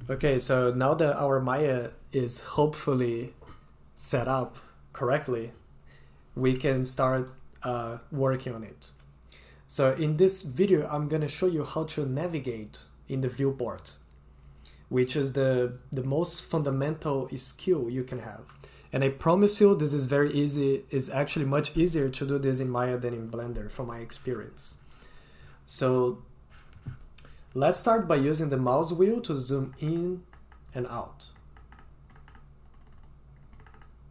Okay, so now that our Maya is hopefully set up correctly, we can start working on it. So in this video, I'm gonna show you how to navigate in the viewport, which is the most fundamental skill you can have. And I promise you, this is very easy. It's actually much easier to do this in Maya than in Blender from my experience. So let's start by using the mouse wheel to zoom in and out.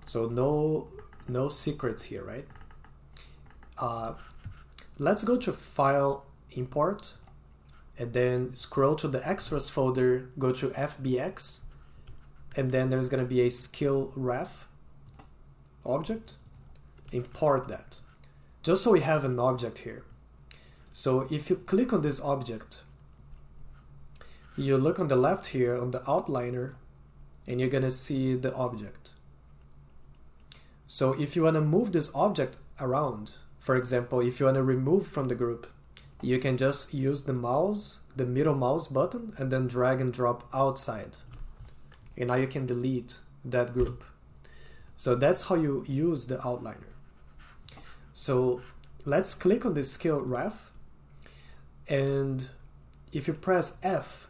So no secrets here, right? Let's go to File, Import, and then scroll to the Extras folder, go to FBX, and then there's going to be a skill ref object. Import that, just so we have an object here. So if you click on this object, you look on the left here on the outliner, and you're going to see the object. So if you want to move this object around, for example, if you want to remove from the group, you can just use the mouse, the middle mouse button, and then drag and drop outside. And now you can delete that group. So that's how you use the outliner. So let's click on this skill ref, and if you press F,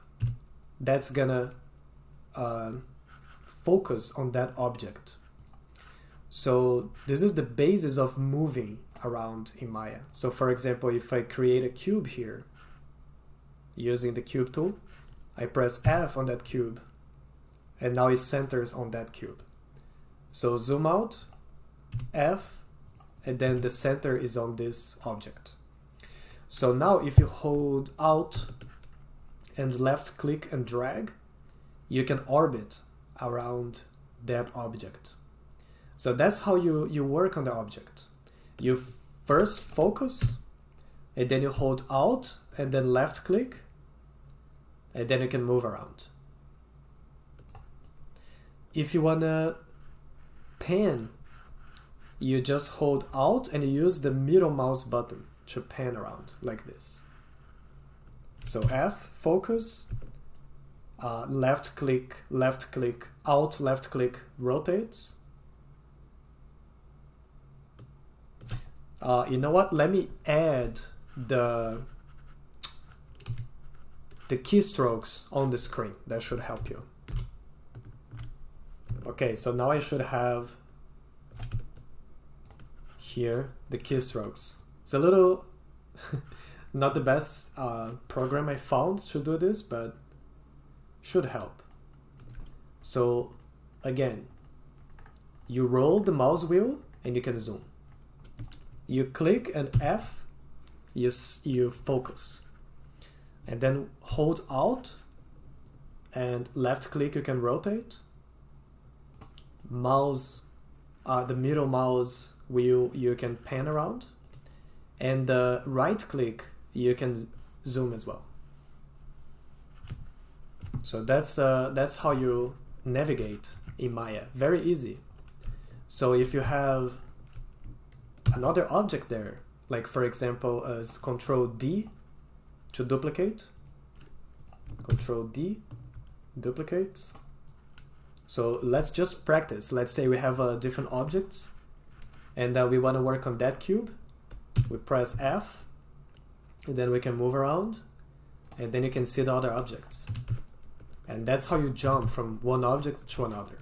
that's gonna focus on that object. So this is the basis of moving around in Maya. So for example, if I create a cube here using the cube tool, I press F on that cube, and now it centers on that cube. So zoom out, F, and then the center is on this object. So now if you hold Alt and left click and drag, you can orbit around that object. So that's how you work on the object. You first focus, and then you hold Alt and then left click, and then you can move around. If you wanna pan, you just hold Alt and you use the middle mouse button to pan around like this. So F, focus, left click, Alt, left click, rotates. You know what? Let me add the keystrokes on the screen. That should help you. Okay, so now I should have here the keystrokes. It's a little not the best program I found to do this, but should help. So again, you roll the mouse wheel and you can zoom. You click and F, you focus. And then hold Alt and left click, you can rotate. Mouse, the middle mouse wheel, you can pan around. And the right click, you can zoom as well. So that's how you navigate in Maya. Very easy. So if you have another object there, like for example as Control D to duplicate, Control D, duplicate. So let's just practice. Let's say we have different objects and we want to work on that cube. We press F, and then we can move around, and then you can see the other objects. And that's how you jump from one object to another.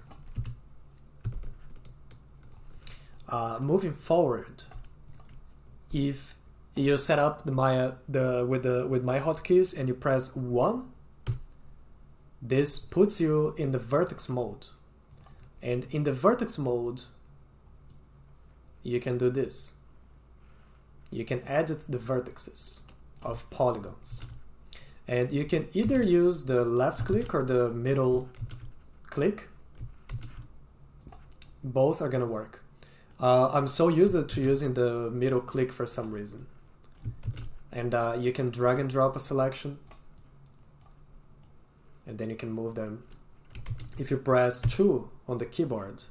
Moving forward, if you set up the Maya with my hotkeys and you press 1, this puts you in the vertex mode. And in the vertex mode, you can do this. You can edit the vertices of polygons. And you can either use the left click or the middle click. Both are gonna work. I'm so used to using the middle click for some reason. And you can drag and drop a selection, and then you can move them. If you press 2 on the keyboard,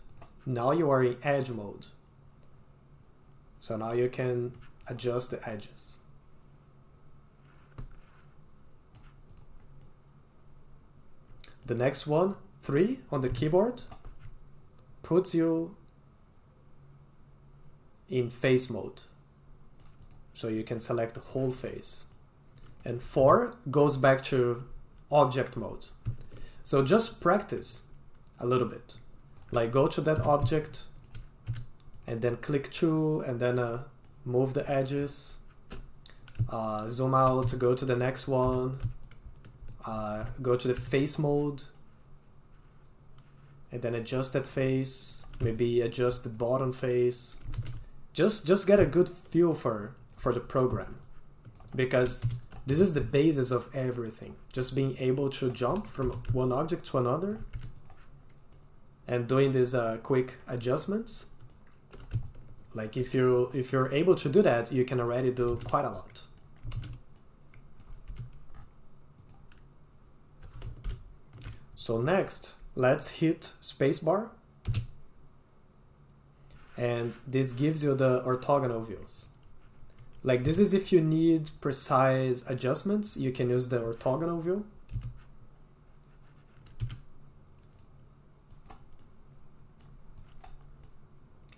now you are in edge mode. So now you can adjust the edges. the next one, 3 on the keyboard, puts you in face mode. So you can select the whole face. And 4 goes back to object mode. So just practice a little bit. Like go to that object and then click to, and then move the edges, zoom out, go to the next one, go to the face mode, and then adjust that face, maybe adjust the bottom face. Just get a good feel for the program, because this is the basis of everything. Just being able to jump from one object to another and doing these quick adjustments. Like if you're able to do that, you can already do quite a lot. So next, let's hit spacebar. And this gives you the orthogonal views. Like this is if you need precise adjustments, you can use the orthogonal view.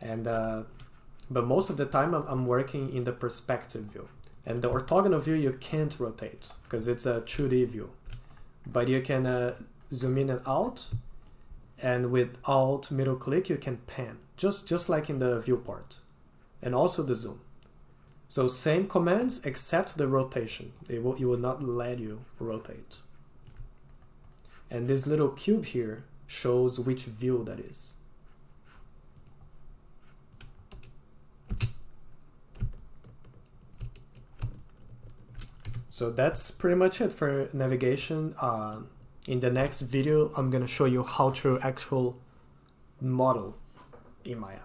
And but most of the time I'm working in the perspective view. And the orthogonal view you can't rotate because it's a 2D view. But you can zoom in and out, and with Alt middle click you can pan, just like in the viewport, and also the zoom. So same commands except the rotation. It will not let you rotate. And this little cube here shows which view that is. So that's pretty much it for navigation. In the next video, I'm gonna show you how to actually model in Maya.